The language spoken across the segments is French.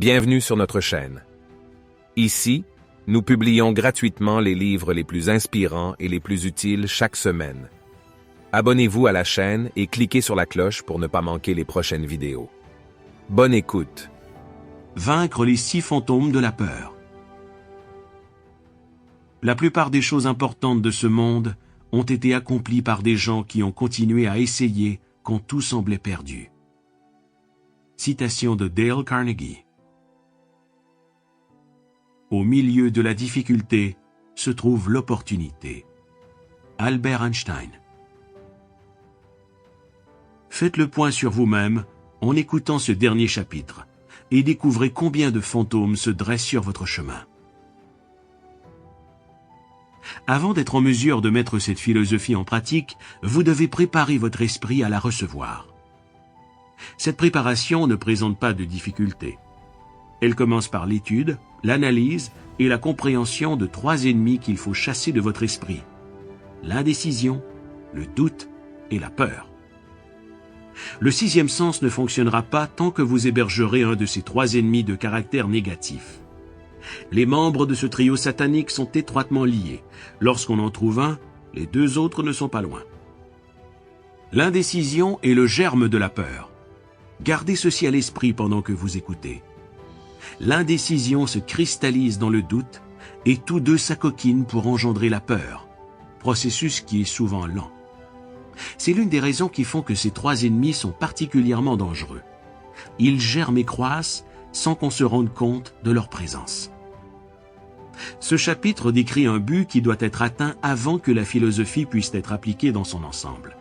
Bienvenue sur notre chaîne. Ici, nous publions gratuitement les livres les plus inspirants et les plus utiles chaque semaine. Abonnez-vous à la chaîne et cliquez sur la cloche pour ne pas manquer les prochaines vidéos. Bonne écoute. Vaincre les 6 fantômes de la peur. La plupart des choses importantes de ce monde ont été accomplies par des gens qui ont continué à essayer quand tout semblait perdu. Citation de Dale Carnegie. Au milieu de la difficulté se trouve l'opportunité. Albert Einstein. Faites le point sur vous-même en écoutant ce dernier chapitre et découvrez combien de fantômes se dressent sur votre chemin. Avant d'être en mesure de mettre cette philosophie en pratique, vous devez préparer votre esprit à la recevoir. Cette préparation ne présente pas de difficulté. Elle commence par l'étude, l'analyse et la compréhension de 3 ennemis qu'il faut chasser de votre esprit: l'indécision, le doute et la peur. Le 6e sens ne fonctionnera pas tant que vous hébergerez un de ces 3 ennemis de caractère négatif. Les membres de ce trio satanique sont étroitement liés. Lorsqu'on en trouve un, les 2 autres ne sont pas loin. L'indécision est le germe de la peur. Gardez ceci à l'esprit pendant que vous écoutez. L'indécision se cristallise dans le doute et tous deux s'acoquinent pour engendrer la peur, processus qui est souvent lent. C'est l'une des raisons qui font que ces 3 ennemis sont particulièrement dangereux. Ils germent et croissent sans qu'on se rende compte de leur présence. Ce chapitre décrit un but qui doit être atteint avant que la philosophie puisse être appliquée dans son ensemble.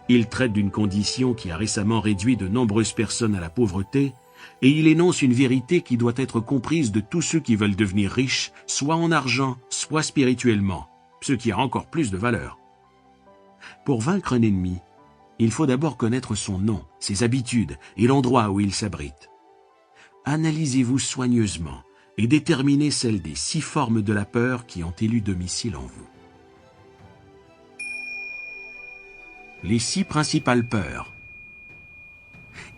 Il traite d'une condition qui a récemment réduit de nombreuses personnes à la pauvreté, et il énonce une vérité qui doit être comprise de tous ceux qui veulent devenir riches, soit en argent, soit spirituellement, ce qui a encore plus de valeur. Pour vaincre un ennemi, il faut d'abord connaître son nom, ses habitudes et l'endroit où il s'abrite. Analysez-vous soigneusement et déterminez celle des 6 formes de la peur qui ont élu domicile en vous. Les 6 principales peurs.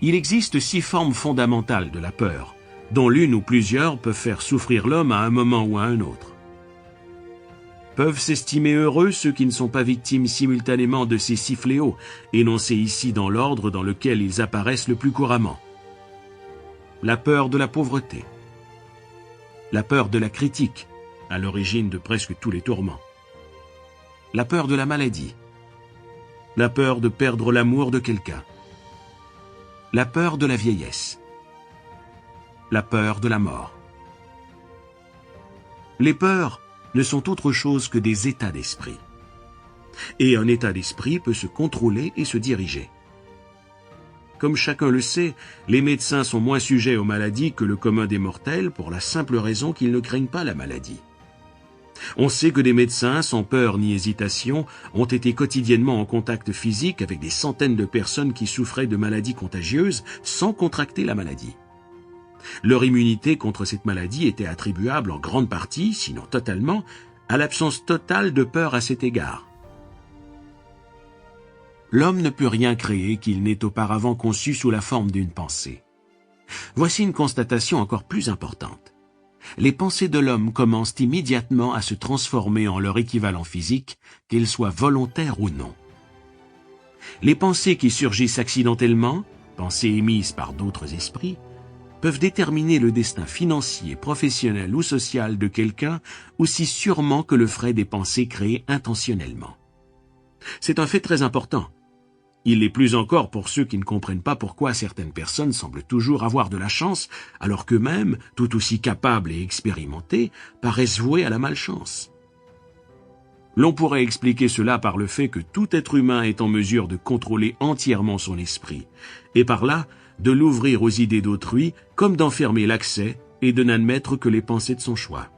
Il existe 6 formes fondamentales de la peur, dont l'une ou plusieurs peuvent faire souffrir l'homme à un moment ou à un autre. Peuvent s'estimer heureux ceux qui ne sont pas victimes simultanément de ces 6 fléaux, énoncés ici dans l'ordre dans lequel ils apparaissent le plus couramment. La peur de la pauvreté. La peur de la critique, à l'origine de presque tous les tourments. La peur de la maladie. La peur de perdre l'amour de quelqu'un. La peur de la vieillesse. La peur de la mort. Les peurs ne sont autre chose que des états d'esprit. Et un état d'esprit peut se contrôler et se diriger. Comme chacun le sait, les médecins sont moins sujets aux maladies que le commun des mortels pour la simple raison qu'ils ne craignent pas la maladie. On sait que des médecins, sans peur ni hésitation, ont été quotidiennement en contact physique avec des centaines de personnes qui souffraient de maladies contagieuses sans contracter la maladie. Leur immunité contre cette maladie était attribuable en grande partie, sinon totalement, à l'absence totale de peur à cet égard. L'homme ne peut rien créer qu'il n'ait auparavant conçu sous la forme d'une pensée. Voici une constatation encore plus importante. Les pensées de l'homme commencent immédiatement à se transformer en leur équivalent physique, qu'elles soient volontaires ou non. Les pensées qui surgissent accidentellement, pensées émises par d'autres esprits, peuvent déterminer le destin financier, professionnel ou social de quelqu'un aussi sûrement que le ferait des pensées créées intentionnellement. C'est un fait très important. Il l'est plus encore pour ceux qui ne comprennent pas pourquoi certaines personnes semblent toujours avoir de la chance, alors qu'eux-mêmes, tout aussi capables et expérimentés, paraissent voués à la malchance. L'on pourrait expliquer cela par le fait que tout être humain est en mesure de contrôler entièrement son esprit, et par là, de l'ouvrir aux idées d'autrui, comme d'en fermer l'accès et de n'admettre que les pensées de son choix.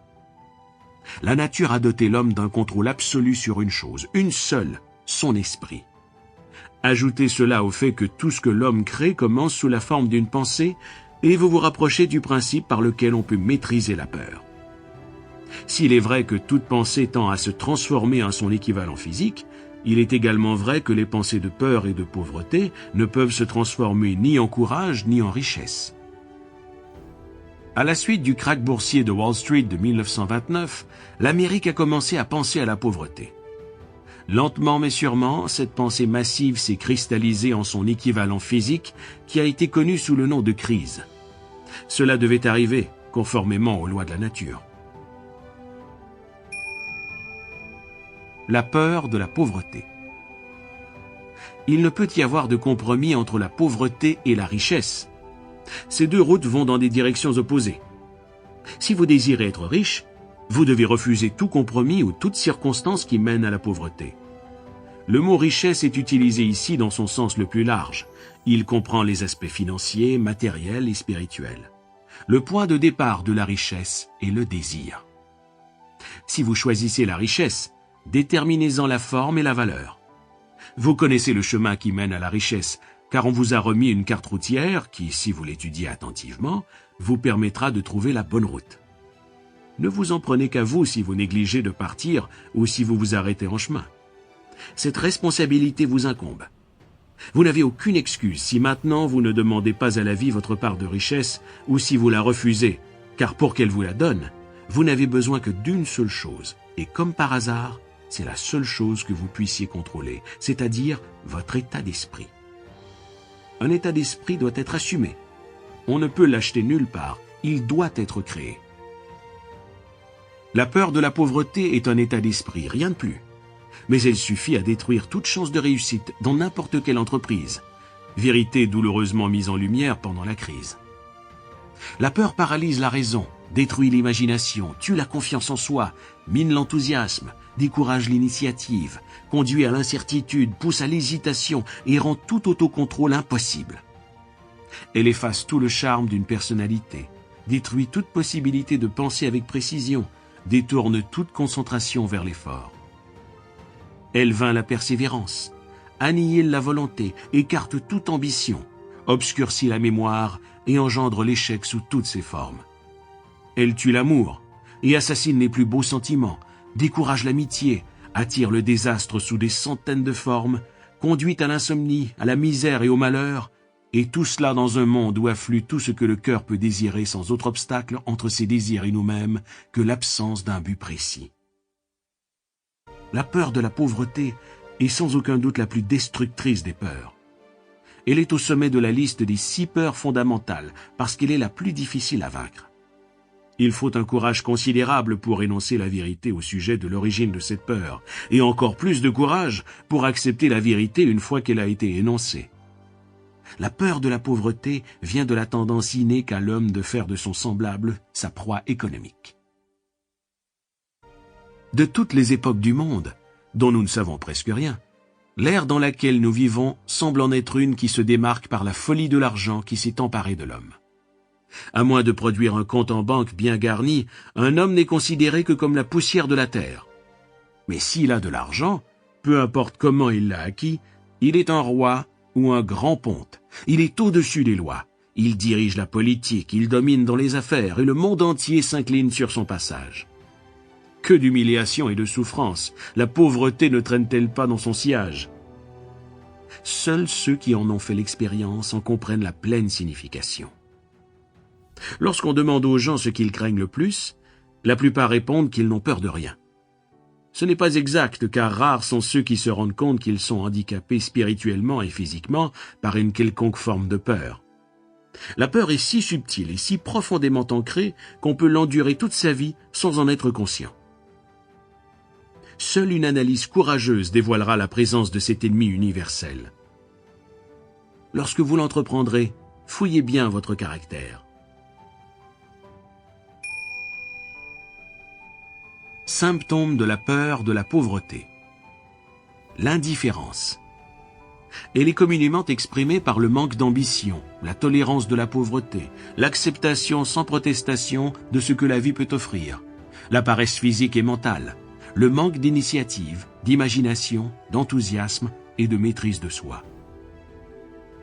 La nature a doté l'homme d'un contrôle absolu sur une chose, une seule, son esprit. Ajoutez cela au fait que tout ce que l'homme crée commence sous la forme d'une pensée, et vous vous rapprochez du principe par lequel on peut maîtriser la peur. S'il est vrai que toute pensée tend à se transformer en son équivalent physique, il est également vrai que les pensées de peur et de pauvreté ne peuvent se transformer ni en courage ni en richesse. À la suite du krach boursier de Wall Street de 1929, l'Amérique a commencé à penser à la pauvreté. Lentement mais sûrement, cette pensée massive s'est cristallisée en son équivalent physique qui a été connu sous le nom de crise. Cela devait arriver, conformément aux lois de la nature. La peur de la pauvreté. Il ne peut y avoir de compromis entre la pauvreté et la richesse. Ces deux routes vont dans des directions opposées. Si vous désirez être riche, vous devez refuser tout compromis ou toute circonstance qui mène à la pauvreté. Le mot richesse est utilisé ici dans son sens le plus large. Il comprend les aspects financiers, matériels et spirituels. Le point de départ de la richesse est le désir. Si vous choisissez la richesse, déterminez-en la forme et la valeur. Vous connaissez le chemin qui mène à la richesse, car on vous a remis une carte routière qui, si vous l'étudiez attentivement, vous permettra de trouver la bonne route. Ne vous en prenez qu'à vous si vous négligez de partir ou si vous vous arrêtez en chemin. Cette responsabilité vous incombe. Vous n'avez aucune excuse si maintenant vous ne demandez pas à la vie votre part de richesse ou si vous la refusez, car pour qu'elle vous la donne, vous n'avez besoin que d'une seule chose, et comme par hasard, c'est la seule chose que vous puissiez contrôler, c'est-à-dire votre état d'esprit. Un état d'esprit doit être assumé. On ne peut l'acheter nulle part, il doit être créé. La peur de la pauvreté est un état d'esprit, rien de plus. Mais elle suffit à détruire toute chance de réussite dans n'importe quelle entreprise. Vérité douloureusement mise en lumière pendant la crise. La peur paralyse la raison, détruit l'imagination, tue la confiance en soi, mine l'enthousiasme, décourage l'initiative, conduit à l'incertitude, pousse à l'hésitation et rend tout autocontrôle impossible. Elle efface tout le charme d'une personnalité, détruit toute possibilité de penser avec précision, détourne toute concentration vers l'effort. Elle vainc la persévérance, annihile la volonté, écarte toute ambition, obscurcit la mémoire et engendre l'échec sous toutes ses formes. Elle tue l'amour et assassine les plus beaux sentiments, décourage l'amitié, attire le désastre sous des centaines de formes, conduit à l'insomnie, à la misère et au malheur, et tout cela dans un monde où afflue tout ce que le cœur peut désirer sans autre obstacle entre ses désirs et nous-mêmes que l'absence d'un but précis. La peur de la pauvreté est sans aucun doute la plus destructrice des peurs. Elle est au sommet de la liste des 6 peurs fondamentales parce qu'elle est la plus difficile à vaincre. Il faut un courage considérable pour énoncer la vérité au sujet de l'origine de cette peur, et encore plus de courage pour accepter la vérité une fois qu'elle a été énoncée. La peur de la pauvreté vient de la tendance innée qu'a l'homme de faire de son semblable sa proie économique. De toutes les époques du monde, dont nous ne savons presque rien, l'ère dans laquelle nous vivons semble en être une qui se démarque par la folie de l'argent qui s'est emparée de l'homme. À moins de produire un compte en banque bien garni, un homme n'est considéré que comme la poussière de la terre. Mais s'il a de l'argent, peu importe comment il l'a acquis, il est un roi ou un grand ponte. Il est au-dessus des lois. Il dirige la politique, il domine dans les affaires et le monde entier s'incline sur son passage. Que d'humiliation et de souffrance, la pauvreté ne traîne-t-elle pas dans son sillage? Seuls ceux qui en ont fait l'expérience en comprennent la pleine signification. Lorsqu'on demande aux gens ce qu'ils craignent le plus, la plupart répondent qu'ils n'ont peur de rien. Ce n'est pas exact, car rares sont ceux qui se rendent compte qu'ils sont handicapés spirituellement et physiquement par une quelconque forme de peur. La peur est si subtile et si profondément ancrée qu'on peut l'endurer toute sa vie sans en être conscient. Seule une analyse courageuse dévoilera la présence de cet ennemi universel. Lorsque vous l'entreprendrez, fouillez bien votre caractère. Symptômes de la peur de la pauvreté. L'indifférence. Elle est communément exprimée par le manque d'ambition, la tolérance de la pauvreté, l'acceptation sans protestation de ce que la vie peut offrir, la paresse physique et mentale, le manque d'initiative, d'imagination, d'enthousiasme et de maîtrise de soi.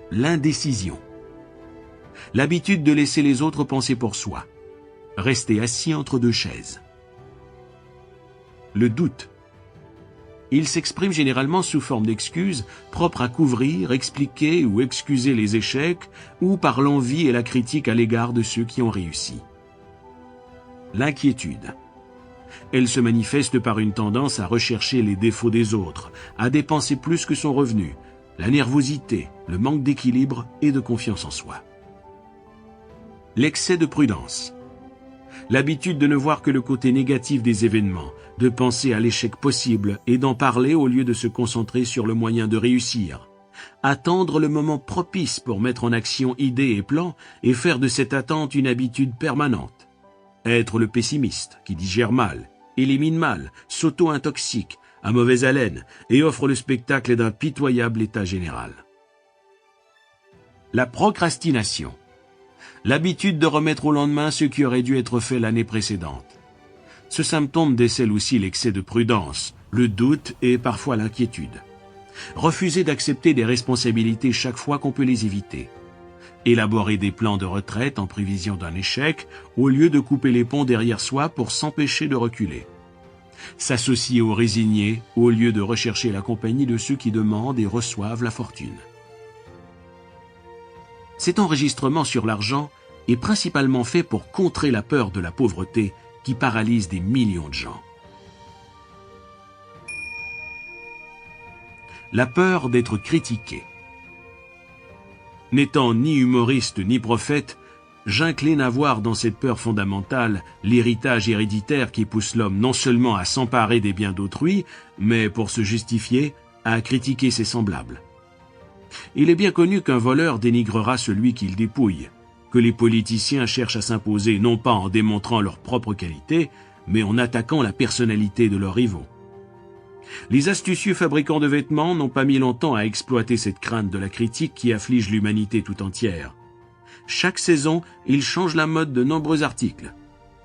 L'indécision. L'habitude de laisser les autres penser pour soi. Rester assis entre deux chaises. Le doute. Il s'exprime généralement sous forme d'excuses propres à couvrir, expliquer ou excuser les échecs ou par l'envie et la critique à l'égard de ceux qui ont réussi. l'inquiétude. Elle se manifeste par une tendance à rechercher les défauts des autres, à dépenser plus que son revenu, la nervosité, le manque d'équilibre et de confiance en soi. L'excès de prudence. L'habitude de ne voir que le côté négatif des événements, de penser à l'échec possible et d'en parler au lieu de se concentrer sur le moyen de réussir. Attendre le moment propice pour mettre en action idées et plans et faire de cette attente une habitude permanente. Être le pessimiste qui digère mal, élimine mal, s'auto-intoxique, a mauvaise haleine et offre le spectacle d'un pitoyable état général. La procrastination. L'habitude de remettre au lendemain ce qui aurait dû être fait l'année précédente. Ce symptôme décèle aussi l'excès de prudence, le doute et parfois l'inquiétude. Refuser d'accepter des responsabilités chaque fois qu'on peut les éviter. Élaborer des plans de retraite en prévision d'un échec, au lieu de couper les ponts derrière soi pour s'empêcher de reculer. S'associer aux résignés, au lieu de rechercher la compagnie de ceux qui demandent et reçoivent la fortune. Cet enregistrement sur l'argent est principalement fait pour contrer la peur de la pauvreté qui paralyse des millions de gens. La peur d'être critiqué. N'étant ni humoriste ni prophète, j'incline à voir dans cette peur fondamentale l'héritage héréditaire qui pousse l'homme non seulement à s'emparer des biens d'autrui, mais pour se justifier, à critiquer ses semblables. Il est bien connu qu'un voleur dénigrera celui qu'il dépouille, que les politiciens cherchent à s'imposer non pas en démontrant leurs propres qualités, mais en attaquant la personnalité de leurs rivaux. Les astucieux fabricants de vêtements n'ont pas mis longtemps à exploiter cette crainte de la critique qui afflige l'humanité tout entière. Chaque saison, ils changent la mode de nombreux articles.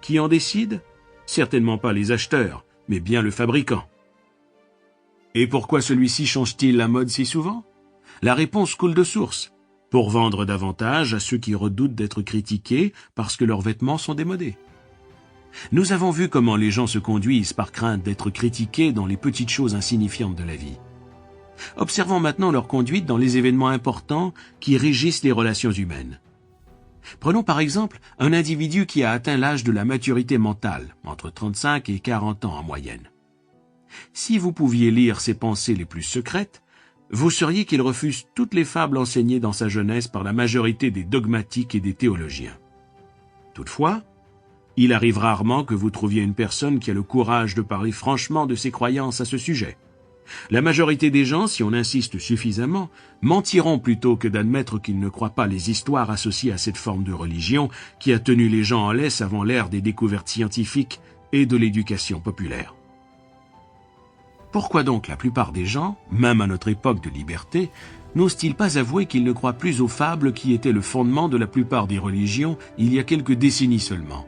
Qui en décide? Certainement pas les acheteurs, mais bien le fabricant. Et pourquoi celui-ci change-t-il la mode si souvent? La réponse coule de source. Pour vendre davantage à ceux qui redoutent d'être critiqués parce que leurs vêtements sont démodés. Nous avons vu comment les gens se conduisent par crainte d'être critiqués dans les petites choses insignifiantes de la vie. Observons maintenant leur conduite dans les événements importants qui régissent les relations humaines. Prenons par exemple un individu qui a atteint l'âge de la maturité mentale, entre 35 et 40 ans en moyenne. Si vous pouviez lire ses pensées les plus secrètes, vous sauriez qu'il refuse toutes les fables enseignées dans sa jeunesse par la majorité des dogmatiques et des théologiens. Toutefois, il arrive rarement que vous trouviez une personne qui a le courage de parler franchement de ses croyances à ce sujet. La majorité des gens, si on insiste suffisamment, mentiront plutôt que d'admettre qu'ils ne croient pas les histoires associées à cette forme de religion qui a tenu les gens en laisse avant l'ère des découvertes scientifiques et de l'éducation populaire. Pourquoi donc la plupart des gens, même à notre époque de liberté, n'osent-ils pas avouer qu'ils ne croient plus aux fables qui étaient le fondement de la plupart des religions il y a quelques décennies seulement?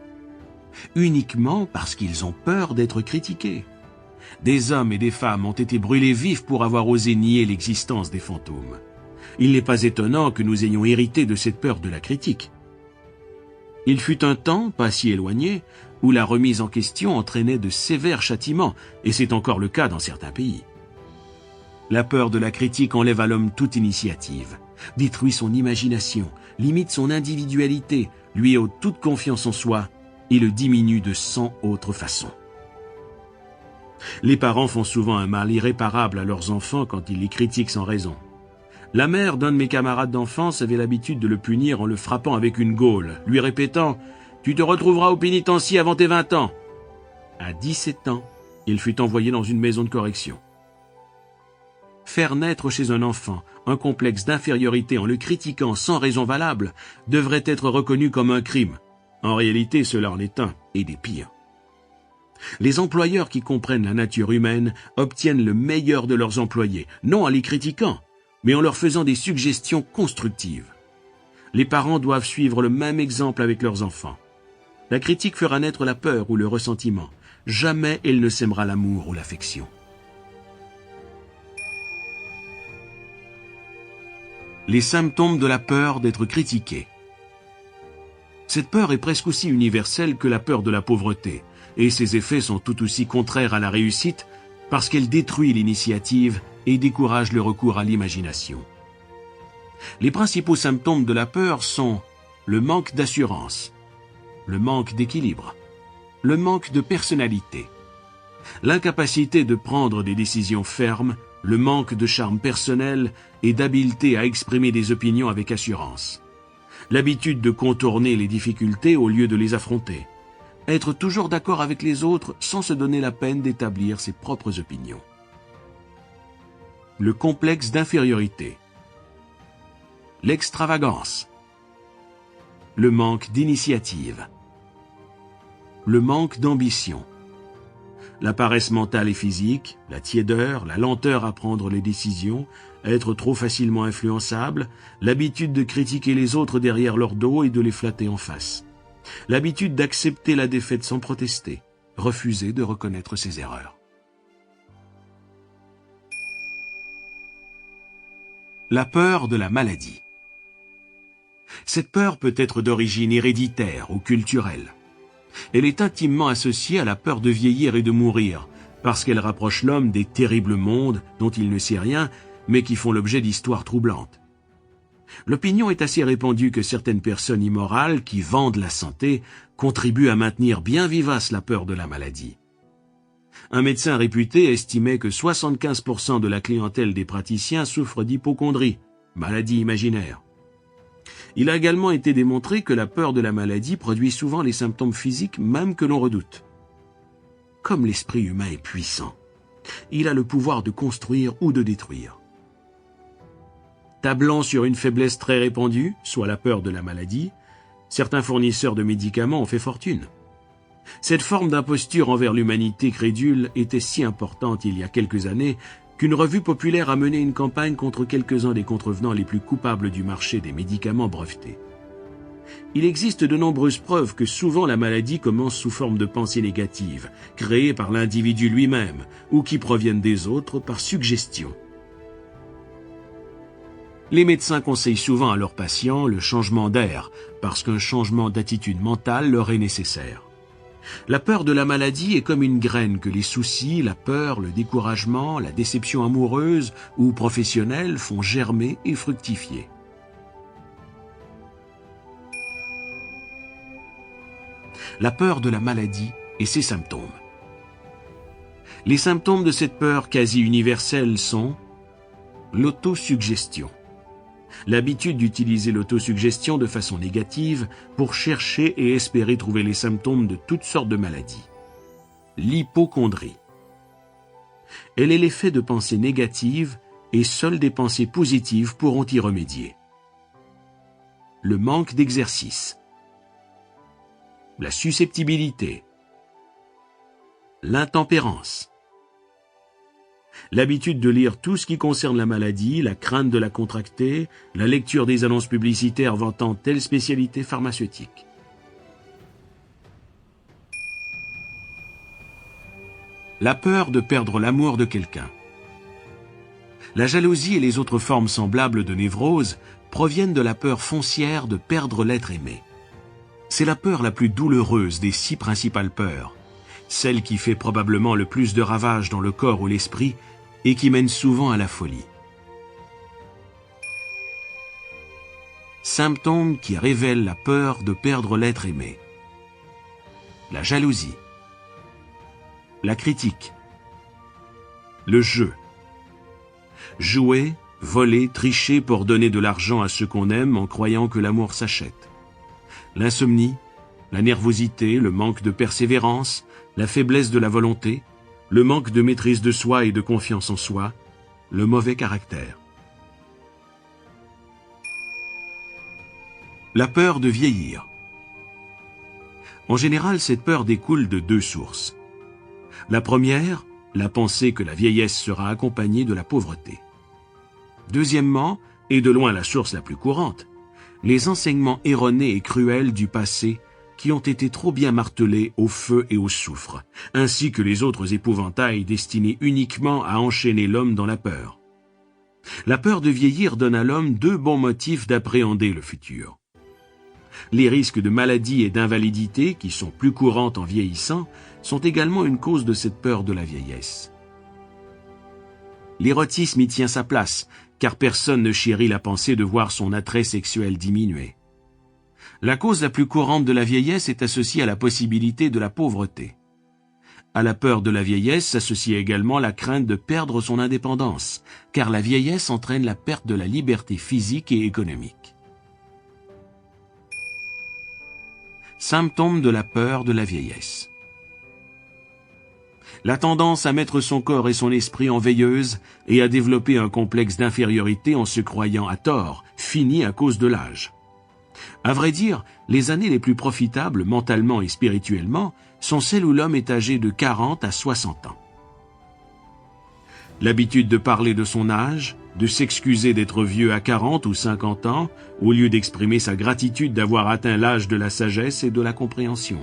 Uniquement parce qu'ils ont peur d'être critiqués. Des hommes et des femmes ont été brûlés vifs pour avoir osé nier l'existence des fantômes. Il n'est pas étonnant que nous ayons hérité de cette peur de la critique. Il fut un temps, pas si éloigné, où la remise en question entraînait de sévères châtiments, et c'est encore le cas dans certains pays. La peur de la critique enlève à l'homme toute initiative, détruit son imagination, limite son individualité, lui ôte toute confiance en soi, et le diminue de 100 autres façons. Les parents font souvent un mal irréparable à leurs enfants quand ils les critiquent sans raison. La mère d'un de mes camarades d'enfance avait l'habitude de le punir en le frappant avec une gaule, lui répétant « Tu te retrouveras au pénitencier avant tes 20 ans ». À 17 ans, il fut envoyé dans une maison de correction. Faire naître chez un enfant un complexe d'infériorité en le critiquant sans raison valable devrait être reconnu comme un crime. En réalité, cela en est un, et des pires. Les employeurs qui comprennent la nature humaine obtiennent le meilleur de leurs employés, non en les critiquant, mais en leur faisant des suggestions constructives. Les parents doivent suivre le même exemple avec leurs enfants. La critique fera naître la peur ou le ressentiment. Jamais elle ne sèmera l'amour ou l'affection. Les symptômes de la peur d'être critiqué. Cette peur est presque aussi universelle que la peur de la pauvreté, et ses effets sont tout aussi contraires à la réussite parce qu'elle détruit l'initiative et décourage le recours à l'imagination. Les principaux symptômes de la peur sont le manque d'assurance, le manque d'équilibre, le manque de personnalité. L'incapacité de prendre des décisions fermes, le manque de charme personnel et d'habileté à exprimer des opinions avec assurance. L'habitude de contourner les difficultés au lieu de les affronter. Être toujours d'accord avec les autres sans se donner la peine d'établir ses propres opinions. Le complexe d'infériorité. L'extravagance. Le manque d'initiative. Le manque d'ambition. La paresse mentale et physique, la tiédeur, la lenteur à prendre les décisions, être trop facilement influençable, l'habitude de critiquer les autres derrière leur dos et de les flatter en face. L'habitude d'accepter la défaite sans protester, refuser de reconnaître ses erreurs. La peur de la maladie. Cette peur peut être d'origine héréditaire ou culturelle. Elle est intimement associée à la peur de vieillir et de mourir, parce qu'elle rapproche l'homme des terribles mondes dont il ne sait rien, mais qui font l'objet d'histoires troublantes. L'opinion est assez répandue que certaines personnes immorales qui vendent la santé contribuent à maintenir bien vivace la peur de la maladie. Un médecin réputé estimait que 75% de la clientèle des praticiens souffre d'hypocondrie, maladie imaginaire. Il a également été démontré que la peur de la maladie produit souvent les symptômes physiques même que l'on redoute. Comme l'esprit humain est puissant, il a le pouvoir de construire ou de détruire. Tablant sur une faiblesse très répandue, soit la peur de la maladie, certains fournisseurs de médicaments ont fait fortune. Cette forme d'imposture envers l'humanité crédule était si importante il y a quelques années qu'une revue populaire a mené une campagne contre quelques-uns des contrevenants les plus coupables du marché des médicaments brevetés. Il existe de nombreuses preuves que souvent la maladie commence sous forme de pensées négatives, créées par l'individu lui-même ou qui proviennent des autres par suggestion. Les médecins conseillent souvent à leurs patients le changement d'air, parce qu'un changement d'attitude mentale leur est nécessaire. La peur de la maladie est comme une graine que les soucis, la peur, le découragement, la déception amoureuse ou professionnelle font germer et fructifier. La peur de la maladie et ses symptômes. Les symptômes de cette peur quasi universelle sont l'autosuggestion. L'habitude d'utiliser l'autosuggestion de façon négative pour chercher et espérer trouver les symptômes de toutes sortes de maladies. L'hypocondrie. Elle est l'effet de pensées négatives et seules des pensées positives pourront y remédier. Le manque d'exercice. La susceptibilité. L'intempérance. L'habitude de lire tout ce qui concerne la maladie, la crainte de la contracter, la lecture des annonces publicitaires vantant telle spécialité pharmaceutique. La peur de perdre l'amour de quelqu'un. La jalousie et les autres formes semblables de névrose proviennent de la peur foncière de perdre l'être aimé. C'est la peur la plus douloureuse des 6 principales peurs, celle qui fait probablement le plus de ravages dans le corps ou l'esprit et qui mène souvent à la folie. Symptômes qui révèlent la peur de perdre l'être aimé. La jalousie. La critique. Le jeu. Jouer, voler, tricher pour donner de l'argent à ceux qu'on aime en croyant que l'amour s'achète. L'insomnie, la nervosité, le manque de persévérance, la faiblesse de la volonté, le manque de maîtrise de soi et de confiance en soi, le mauvais caractère. La peur de vieillir. En général, cette peur découle de 2 sources. La première, la pensée que la vieillesse sera accompagnée de la pauvreté. Deuxièmement, et de loin la source la plus courante, les enseignements erronés et cruels du passé qui ont été trop bien martelés au feu et au soufre, ainsi que les autres épouvantails destinés uniquement à enchaîner l'homme dans la peur. La peur de vieillir donne à l'homme 2 bons motifs d'appréhender le futur. Les risques de maladie et d'invalidité, qui sont plus courantes en vieillissant, sont également une cause de cette peur de la vieillesse. L'érotisme y tient sa place, car personne ne chérit la pensée de voir son attrait sexuel diminuer. La cause la plus courante de la vieillesse est associée à la possibilité de la pauvreté. À la peur de la vieillesse s'associe également la crainte de perdre son indépendance, car la vieillesse entraîne la perte de la liberté physique et économique. Symptômes de la peur de la vieillesse. La tendance à mettre son corps et son esprit en veilleuse et à développer un complexe d'infériorité en se croyant à tort, fini à cause de l'âge. À vrai dire, les années les plus profitables mentalement et spirituellement sont celles où l'homme est âgé de 40 à 60 ans. L'habitude de parler de son âge, de s'excuser d'être vieux à 40 ou 50 ans, au lieu d'exprimer sa gratitude d'avoir atteint l'âge de la sagesse et de la compréhension.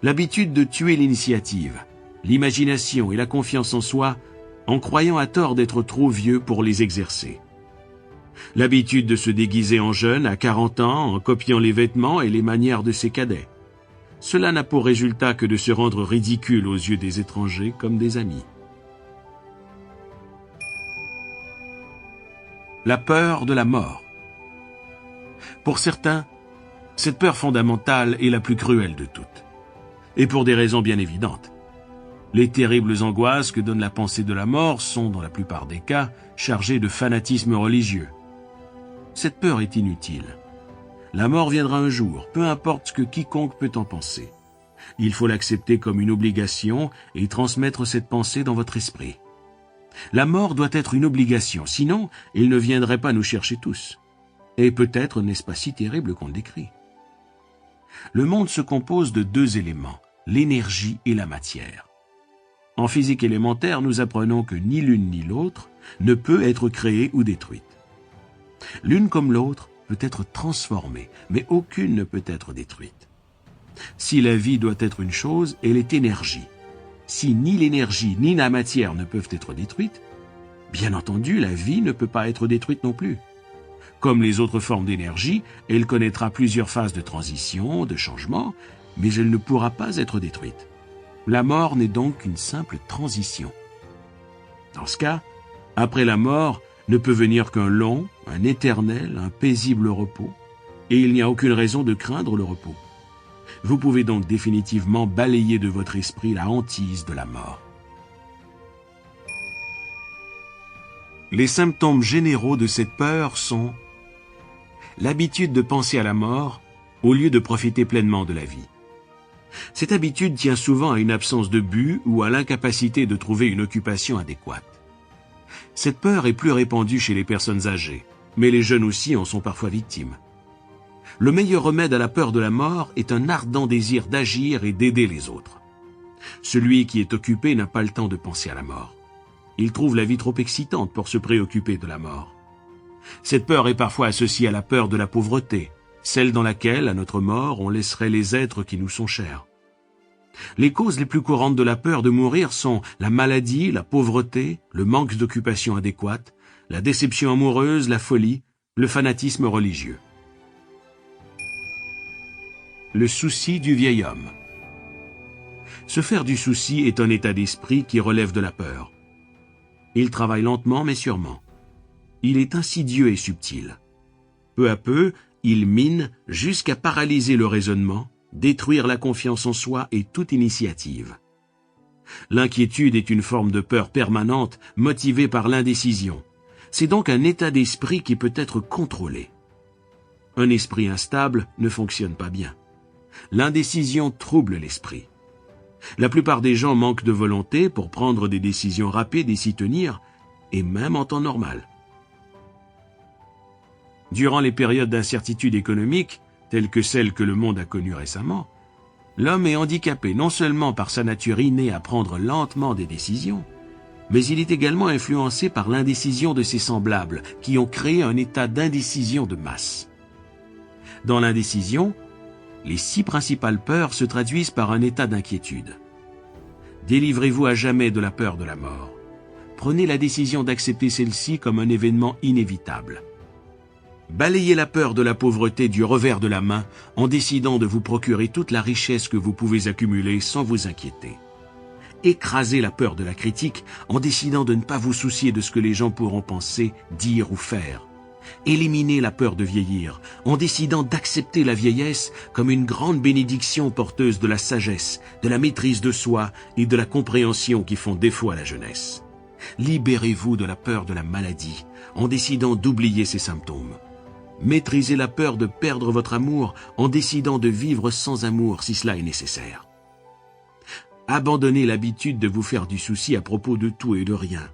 L'habitude de tuer l'initiative, l'imagination et la confiance en soi, en croyant à tort d'être trop vieux pour les exercer. L'habitude de se déguiser en jeune à 40 ans en copiant les vêtements et les manières de ses cadets. Cela n'a pour résultat que de se rendre ridicule aux yeux des étrangers comme des amis. La peur de la mort. Pour certains, cette peur fondamentale est la plus cruelle de toutes. Et pour des raisons bien évidentes. Les terribles angoisses que donne la pensée de la mort sont, dans la plupart des cas, chargées de fanatisme religieux. Cette peur est inutile. La mort viendra un jour, peu importe ce que quiconque peut en penser. Il faut l'accepter comme une obligation et transmettre cette pensée dans votre esprit. La mort doit être une obligation, sinon il ne viendrait pas nous chercher tous. Et peut-être n'est-ce pas si terrible qu'on le décrit. Le monde se compose de deux éléments, l'énergie et la matière. En physique élémentaire, nous apprenons que ni l'une ni l'autre ne peut être créée ou détruite. L'une comme l'autre peut être transformée, mais aucune ne peut être détruite. Si la vie doit être une chose, elle est énergie. Si ni l'énergie ni la matière ne peuvent être détruites, bien entendu, la vie ne peut pas être détruite non plus. Comme les autres formes d'énergie, elle connaîtra plusieurs phases de transition, de changement, mais elle ne pourra pas être détruite. La mort n'est donc qu'une simple transition. Dans ce cas, après la mort, ne peut venir qu'un long, un éternel, un paisible repos, et il n'y a aucune raison de craindre le repos. Vous pouvez donc définitivement balayer de votre esprit la hantise de la mort. Les symptômes généraux de cette peur sont l'habitude de penser à la mort au lieu de profiter pleinement de la vie. Cette habitude tient souvent à une absence de but ou à l'incapacité de trouver une occupation adéquate. Cette peur est plus répandue chez les personnes âgées, mais les jeunes aussi en sont parfois victimes. Le meilleur remède à la peur de la mort est un ardent désir d'agir et d'aider les autres. Celui qui est occupé n'a pas le temps de penser à la mort. Il trouve la vie trop excitante pour se préoccuper de la mort. Cette peur est parfois associée à la peur de la pauvreté, celle dans laquelle, à notre mort, on laisserait les êtres qui nous sont chers. Les causes les plus courantes de la peur de mourir sont la maladie, la pauvreté, le manque d'occupation adéquate, la déception amoureuse, la folie, le fanatisme religieux. Le souci du vieil homme. Se faire du souci est un état d'esprit qui relève de la peur. Il travaille lentement mais sûrement. Il est insidieux et subtil. Peu à peu, il mine jusqu'à paralyser le raisonnement, détruire la confiance en soi et toute initiative. L'inquiétude est une forme de peur permanente motivée par l'indécision. C'est donc un état d'esprit qui peut être contrôlé. Un esprit instable ne fonctionne pas bien. L'indécision trouble l'esprit. La plupart des gens manquent de volonté pour prendre des décisions rapides et s'y tenir, et même en temps normal. Durant les périodes d'incertitude économique, telles que celles que le monde a connues récemment, l'homme est handicapé non seulement par sa nature innée à prendre lentement des décisions, mais il est également influencé par l'indécision de ses semblables qui ont créé un état d'indécision de masse. Dans l'indécision, les 6 principales peurs se traduisent par un état d'inquiétude. Délivrez-vous à jamais de la peur de la mort. Prenez la décision d'accepter celle-ci comme un événement inévitable. Balayez la peur de la pauvreté du revers de la main en décidant de vous procurer toute la richesse que vous pouvez accumuler sans vous inquiéter. Écrasez la peur de la critique en décidant de ne pas vous soucier de ce que les gens pourront penser, dire ou faire. Éliminez la peur de vieillir en décidant d'accepter la vieillesse comme une grande bénédiction porteuse de la sagesse, de la maîtrise de soi et de la compréhension qui font défaut à la jeunesse. Libérez-vous de la peur de la maladie en décidant d'oublier ses symptômes. Maîtrisez la peur de perdre votre amour en décidant de vivre sans amour si cela est nécessaire. Abandonnez l'habitude de vous faire du souci à propos de tout et de rien.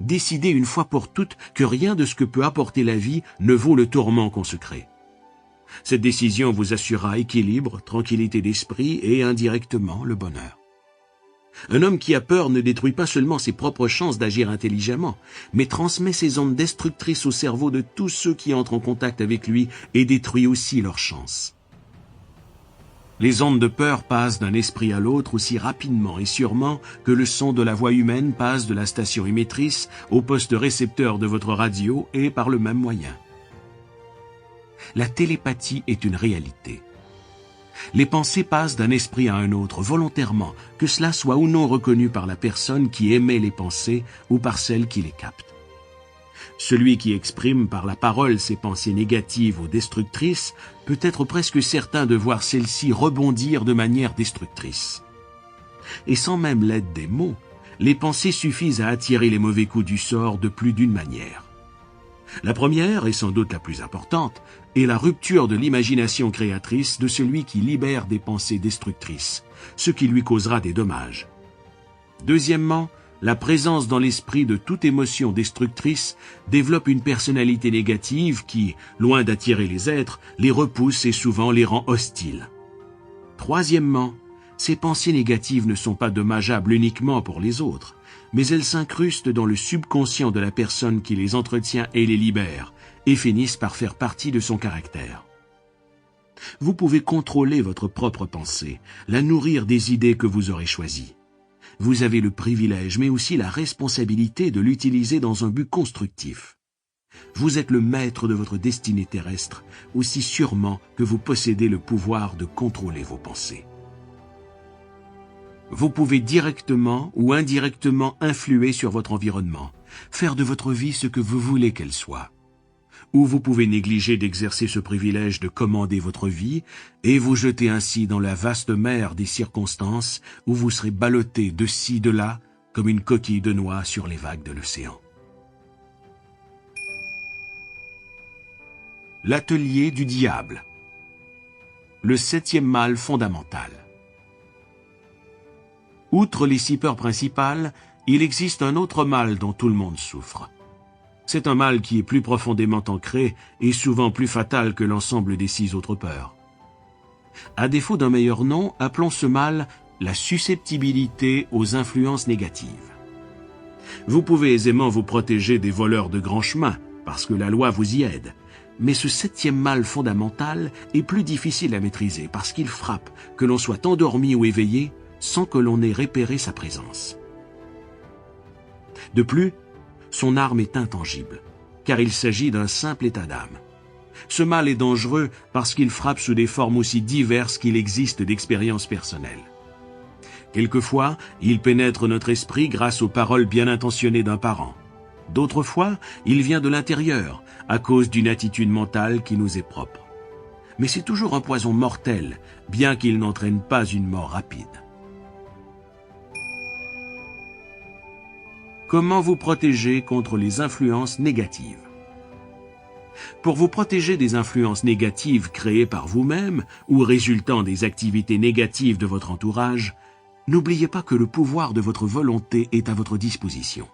Décidez une fois pour toutes que rien de ce que peut apporter la vie ne vaut le tourment qu'on se crée. Cette décision vous assurera équilibre, tranquillité d'esprit et indirectement le bonheur. Un homme qui a peur ne détruit pas seulement ses propres chances d'agir intelligemment, mais transmet ses ondes destructrices au cerveau de tous ceux qui entrent en contact avec lui et détruit aussi leurs chances. Les ondes de peur passent d'un esprit à l'autre aussi rapidement et sûrement que le son de la voix humaine passe de la station émettrice au poste récepteur de votre radio et par le même moyen. La télépathie est une réalité. Les pensées passent d'un esprit à un autre volontairement, que cela soit ou non reconnu par la personne qui émet les pensées ou par celle qui les capte. Celui qui exprime par la parole ses pensées négatives ou destructrices peut être presque certain de voir celles-ci rebondir de manière destructrice. Et sans même l'aide des mots, les pensées suffisent à attirer les mauvais coups du sort de plus d'une manière. La première, et sans doute la plus importante, est la rupture de l'imagination créatrice de celui qui libère des pensées destructrices, ce qui lui causera des dommages. Deuxièmement, la présence dans l'esprit de toute émotion destructrice développe une personnalité négative qui, loin d'attirer les êtres, les repousse et souvent les rend hostiles. Troisièmement, ces pensées négatives ne sont pas dommageables uniquement pour les autres, mais elles s'incrustent dans le subconscient de la personne qui les entretient et les libère, et finissent par faire partie de son caractère. Vous pouvez contrôler votre propre pensée, la nourrir des idées que vous aurez choisies. Vous avez le privilège, mais aussi la responsabilité de l'utiliser dans un but constructif. Vous êtes le maître de votre destinée terrestre, aussi sûrement que vous possédez le pouvoir de contrôler vos pensées. Vous pouvez directement ou indirectement influer sur votre environnement, faire de votre vie ce que vous voulez qu'elle soit. Ou vous pouvez négliger d'exercer ce privilège de commander votre vie et vous jeter ainsi dans la vaste mer des circonstances où vous serez ballotté de ci, de là, comme une coquille de noix sur les vagues de l'océan. L'atelier du diable. Le 7e mal fondamental. Outre les 6 peurs principales, il existe un autre mal dont tout le monde souffre. C'est un mal qui est plus profondément ancré et souvent plus fatal que l'ensemble des 6 autres peurs. À défaut d'un meilleur nom, appelons ce mal la susceptibilité aux influences négatives. Vous pouvez aisément vous protéger des voleurs de grands chemins, parce que la loi vous y aide. Mais ce 7e mal fondamental est plus difficile à maîtriser parce qu'il frappe, que l'on soit endormi ou éveillé, sans que l'on ait repéré sa présence. De plus, son arme est intangible, car il s'agit d'un simple état d'âme. Ce mal est dangereux parce qu'il frappe sous des formes aussi diverses qu'il existe d'expériences personnelles. Quelquefois, il pénètre notre esprit grâce aux paroles bien intentionnées d'un parent. D'autres fois, il vient de l'intérieur, à cause d'une attitude mentale qui nous est propre. Mais c'est toujours un poison mortel, bien qu'il n'entraîne pas une mort rapide. Comment vous protéger contre les influences négatives? Pour vous protéger des influences négatives créées par vous-même ou résultant des activités négatives de votre entourage, n'oubliez pas que le pouvoir de votre volonté est à votre disposition.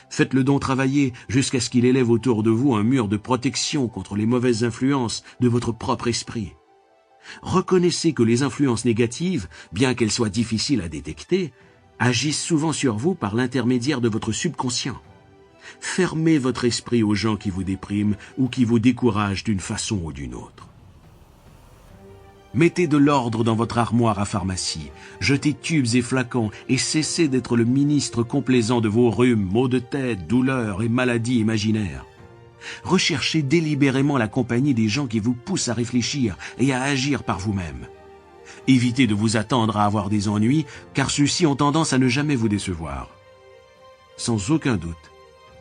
Faites-le donc travailler jusqu'à ce qu'il élève autour de vous un mur de protection contre les mauvaises influences de votre propre esprit. Reconnaissez que les influences négatives, bien qu'elles soient difficiles à détecter, agissent souvent sur vous par l'intermédiaire de votre subconscient. Fermez votre esprit aux gens qui vous dépriment ou qui vous découragent d'une façon ou d'une autre. Mettez de l'ordre dans votre armoire à pharmacie, jetez tubes et flacons et cessez d'être le ministre complaisant de vos rhumes, maux de tête, douleurs et maladies imaginaires. Recherchez délibérément la compagnie des gens qui vous poussent à réfléchir et à agir par vous-même. Évitez de vous attendre à avoir des ennuis, car ceux-ci ont tendance à ne jamais vous décevoir. Sans aucun doute,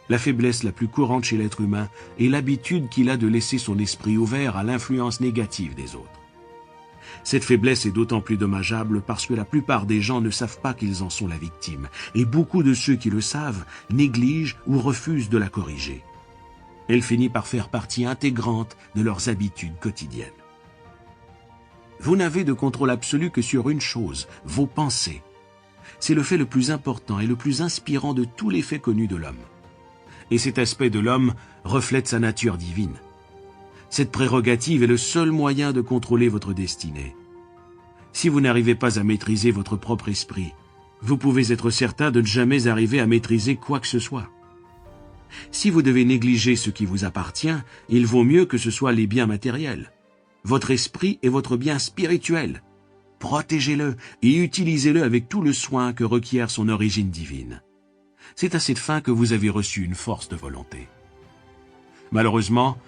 La faiblesse la plus courante chez l'être humain est l'habitude qu'il a de laisser son esprit ouvert à l'influence négative des autres. Cette faiblesse est d'autant plus dommageable parce que la plupart des gens ne savent pas qu'ils en sont la victime, et beaucoup de ceux qui le savent négligent ou refusent de la corriger. Elle finit par faire partie intégrante de leurs habitudes quotidiennes. Vous n'avez de contrôle absolu que sur une chose, vos pensées. C'est le fait le plus important et le plus inspirant de tous les faits connus de l'homme. Et cet aspect de l'homme reflète sa nature divine. Cette prérogative est le seul moyen de contrôler votre destinée. Si vous n'arrivez pas à maîtriser votre propre esprit, vous pouvez être certain de ne jamais arriver à maîtriser quoi que ce soit. Si vous devez négliger ce qui vous appartient, il vaut mieux que ce soit les biens matériels. Votre esprit est votre bien spirituel. Protégez-le et utilisez-le avec tout le soin que requiert son origine divine. C'est à cette fin que vous avez reçu une force de volonté. Malheureusement,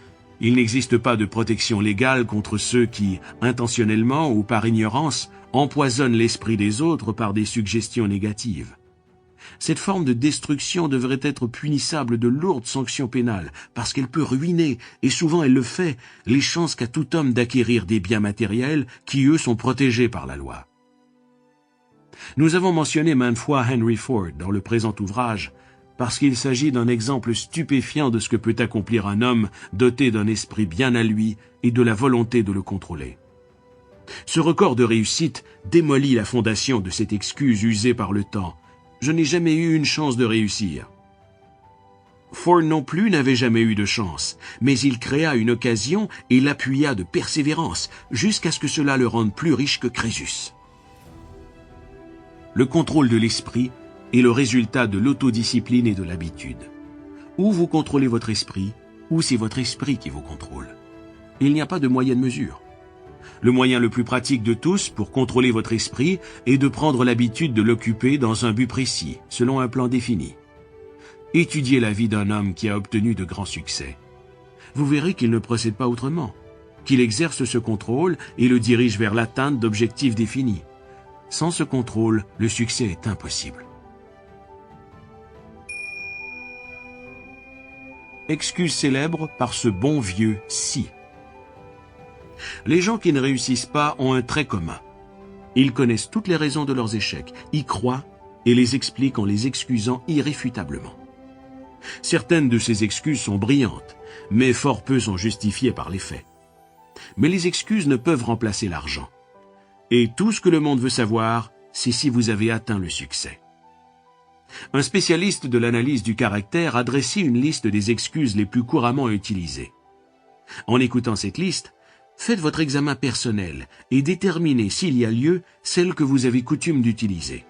il n'existe pas de protection légale contre ceux qui, intentionnellement ou par ignorance, empoisonnent l'esprit des autres par des suggestions négatives. Cette forme de destruction devrait être punissable de lourdes sanctions pénales, parce qu'elle peut ruiner, et souvent elle le fait, les chances qu'a tout homme d'acquérir des biens matériels qui, eux, sont protégés par la loi. Nous avons mentionné maintes fois Henry Ford dans le présent ouvrage, parce qu'il s'agit d'un exemple stupéfiant de ce que peut accomplir un homme doté d'un esprit bien à lui et de la volonté de le contrôler. Ce record de réussite démolit la fondation de cette excuse usée par le temps. Je n'ai jamais eu une chance de réussir. Ford non plus n'avait jamais eu de chance, mais il créa une occasion et l'appuya de persévérance, jusqu'à ce que cela le rende plus riche que Crésus. Le contrôle de l'esprit est le résultat de l'autodiscipline et de l'habitude. Ou vous contrôlez votre esprit, ou c'est votre esprit qui vous contrôle. Il n'y a pas de moyenne mesure. Le moyen le plus pratique de tous pour contrôler votre esprit est de prendre l'habitude de l'occuper dans un but précis, selon un plan défini. Étudiez la vie d'un homme qui a obtenu de grands succès. Vous verrez qu'il ne procède pas autrement, qu'il exerce ce contrôle et le dirige vers l'atteinte d'objectifs définis. Sans ce contrôle, le succès est impossible. Excuse célèbre par ce bon vieux « si ». Les gens qui ne réussissent pas ont un trait commun. Ils connaissent toutes les raisons de leurs échecs, y croient et les expliquent en les excusant irréfutablement. Certaines de ces excuses sont brillantes, mais fort peu sont justifiées par les faits. Mais les excuses ne peuvent remplacer l'argent. Et tout ce que le monde veut savoir, c'est si vous avez atteint le succès. Un spécialiste de l'analyse du caractère a dressé une liste des excuses les plus couramment utilisées. En écoutant cette liste, faites votre examen personnel et déterminez s'il y a lieu celle que vous avez coutume d'utiliser.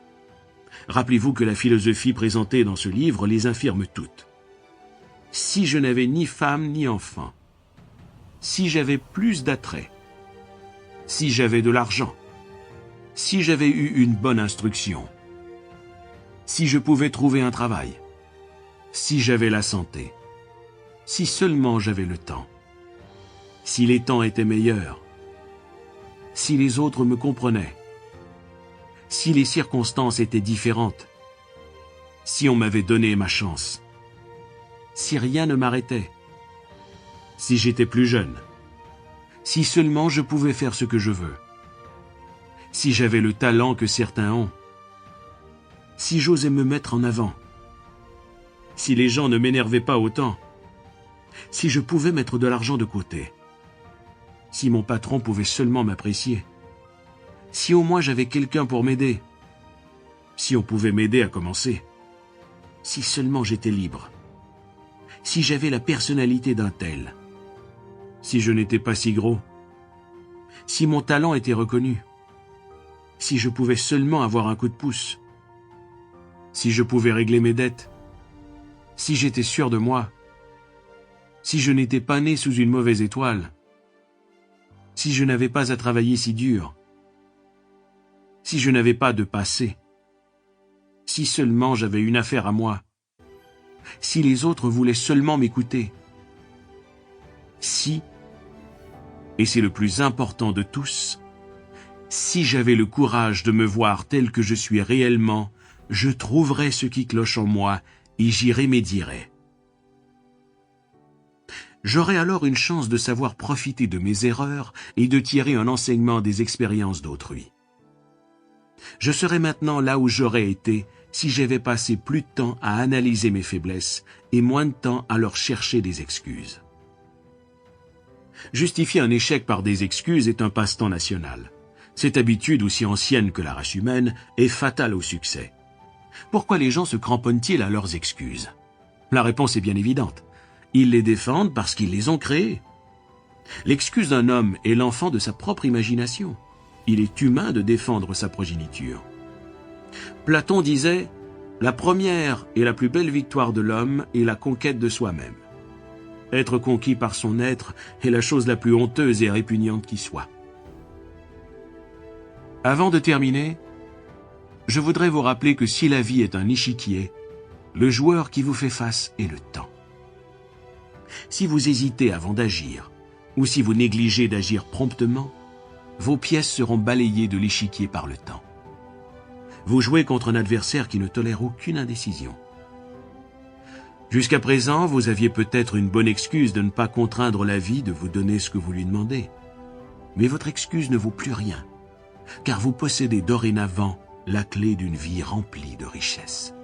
Rappelez-vous que la philosophie présentée dans ce livre les infirme toutes. Si je n'avais ni femme ni enfant, si j'avais plus d'attrait, si j'avais de l'argent, si j'avais eu une bonne instruction, si je pouvais trouver un travail, si j'avais la santé, si seulement j'avais le temps, si les temps étaient meilleurs, si les autres me comprenaient, si les circonstances étaient différentes, si on m'avait donné ma chance, si rien ne m'arrêtait, si j'étais plus jeune, si seulement je pouvais faire ce que je veux, si j'avais le talent que certains ont, si j'osais me mettre en avant, si les gens ne m'énervaient pas autant, si je pouvais mettre de l'argent de côté, si mon patron pouvait seulement m'apprécier, si au moins j'avais quelqu'un pour m'aider, si on pouvait m'aider à commencer, si seulement j'étais libre, si j'avais la personnalité d'un tel, si je n'étais pas si gros, si mon talent était reconnu, si je pouvais seulement avoir un coup de pouce, si je pouvais régler mes dettes, si j'étais sûr de moi, si je n'étais pas né sous une mauvaise étoile, si je n'avais pas à travailler si dur, si je n'avais pas de passé, si seulement j'avais une affaire à moi, si les autres voulaient seulement m'écouter, si, et c'est le plus important de tous, si j'avais le courage de me voir tel que je suis réellement, je trouverais ce qui cloche en moi et j'y remédierais. J'aurai alors une chance de savoir profiter de mes erreurs et de tirer un enseignement des expériences d'autrui. Je serai maintenant là où j'aurais été si j'avais passé plus de temps à analyser mes faiblesses et moins de temps à leur chercher des excuses. Justifier un échec par des excuses est un passe-temps national. Cette habitude, aussi ancienne que la race humaine, est fatale au succès. Pourquoi les gens se cramponnent-ils à leurs excuses? La réponse est bien évidente. Ils les défendent parce qu'ils les ont créées. L'excuse d'un homme est l'enfant de sa propre imagination. Il est humain de défendre sa progéniture. Platon disait « La première et la plus belle victoire de l'homme est la conquête de soi-même. Être conquis par son être est la chose la plus honteuse et répugnante qui soit. » Avant de terminer, je voudrais vous rappeler que si la vie est un échiquier, le joueur qui vous fait face est le temps. Si vous hésitez avant d'agir, ou si vous négligez d'agir promptement, vos pièces seront balayées de l'échiquier par le temps. Vous jouez contre un adversaire qui ne tolère aucune indécision. Jusqu'à présent, vous aviez peut-être une bonne excuse de ne pas contraindre la vie de vous donner ce que vous lui demandez. Mais votre excuse ne vaut plus rien, car vous possédez dorénavant la clé d'une vie remplie de richesses.